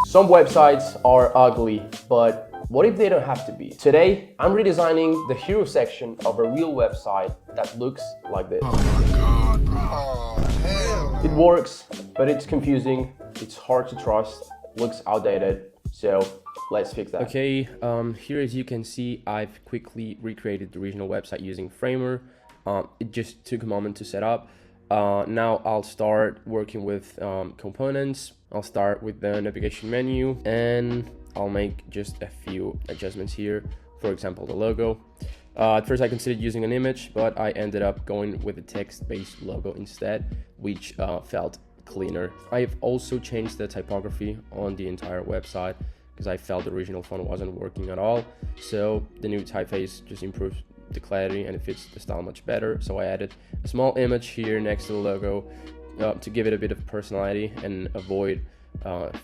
Some websites are ugly, but what if they don't have to be? Today, I'm redesigning the hero section of a real website that looks like this. Oh my God, bro. Oh, hell. It works, but it's confusing, it's hard to trust, looks outdated, so let's fix that. Okay, here as you can see, I've quickly recreated the original website using Framer. It just took a moment to set up. Now I'll start working with components. I'll start with the navigation menu and I'll make just a few adjustments here. For example, the logo. At first I considered using an image, but I ended up going with a text-based logo instead, which felt cleaner. I've also changed the typography on the entire website because I felt the original font wasn't working at all. So the new typeface just improves the clarity and it fits the style much better. So I added a small image here next to the logo to give it a bit of personality and avoid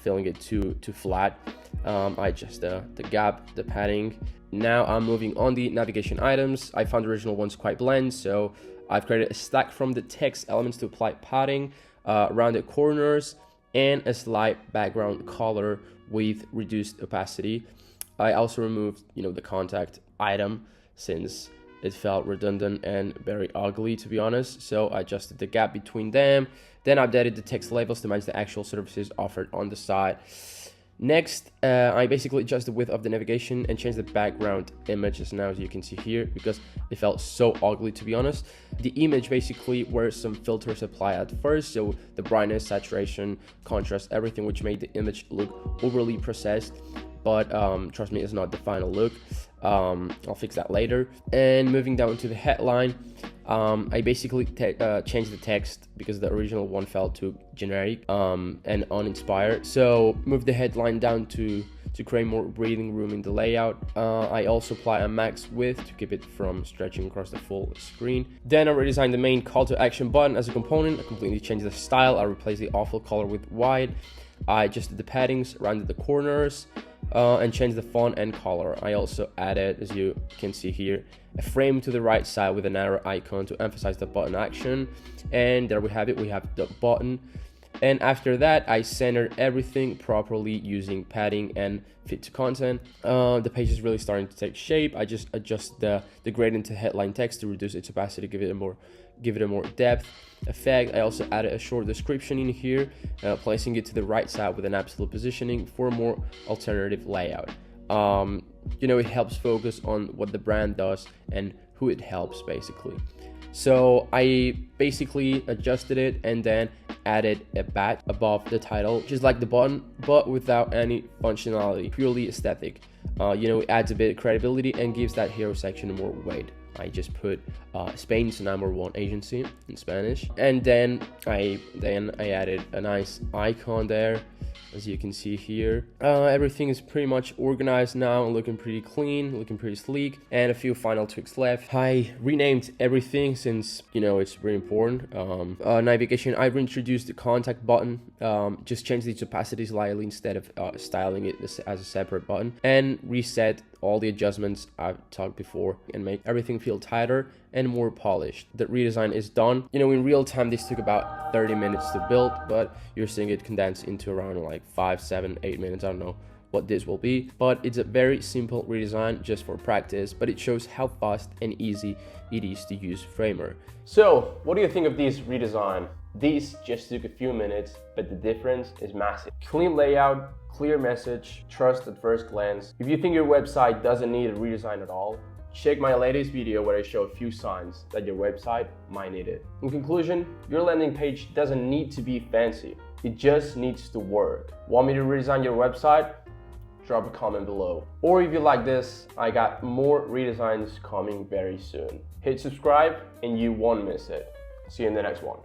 feeling it too flat. I adjust the gap, the padding. Now I'm moving on the navigation items. I found the original ones quite bland, so I've created a stack from the text elements to apply padding around the corners and a slight background color with reduced opacity. I also removed, the contact item since it felt redundant and very ugly, to be honest. So I adjusted the gap between them, then updated the text labels to match the actual services offered on the site. Next, I basically adjusted the width of the navigation and changed the background images now, as you can see here, because it felt so ugly, to be honest. The image basically were some filters applied at first, so the brightness, saturation, contrast, everything, which made the image look overly processed. But trust me, it's not the final look. I'll fix that later. And moving down to the headline, I basically changed the text because the original one felt too generic and uninspired. So moved the headline down to create more breathing room in the layout. I also apply a max width to keep it from stretching across the full screen. Then I redesigned the main call to action button as a component. I completely changed the style. I replaced the awful color with white. I adjusted the paddings, rounded the corners, and changed the font and color. I also added, as you can see here, a frame to the right side with an arrow icon to emphasize the button action. And there we have it, we have the button. And after that, I centered everything properly using padding and fit to content. The page is really starting to take shape. I just adjust the gradient to headline text to reduce its opacity, give it a more depth effect. I also added a short description in here, placing it to the right side with an absolute positioning for a more alternative layout. It helps focus on what the brand does and who it helps, basically. So I basically adjusted it and then added a badge above the title, just like the button, but without any functionality, purely aesthetic. It adds a bit of credibility and gives that hero section more weight. I just put Spain's #1 agency in Spanish, and then I added a nice icon there, as you can see here. Everything is pretty much organized now and looking pretty clean, looking pretty sleek, and a few final tweaks left. I renamed everything since it's very important. Navigation, I reintroduced the contact button, just changed its opacity slightly instead of styling it as a separate button, and reset all the adjustments I've talked before and make everything feel tighter and more polished. The redesign is done. In real time this took about 30 minutes to build, but you're seeing it condensed into around like 5, 7, 8 minutes. I don't know what this will be, but it's a very simple redesign just for practice, but it shows how fast and easy it is to use Framer. So what do you think of this redesign? This just took a few minutes, but the difference is massive. Clean layout, clear message, trust at first glance. If you think your website doesn't need a redesign at all, check my latest video where I show a few signs that your website might need it. In conclusion, your landing page doesn't need to be fancy. It just needs to work. Want me to redesign your website? Drop a comment below. Or if you like this, I got more redesigns coming very soon. Hit subscribe and you won't miss it. See you in the next one.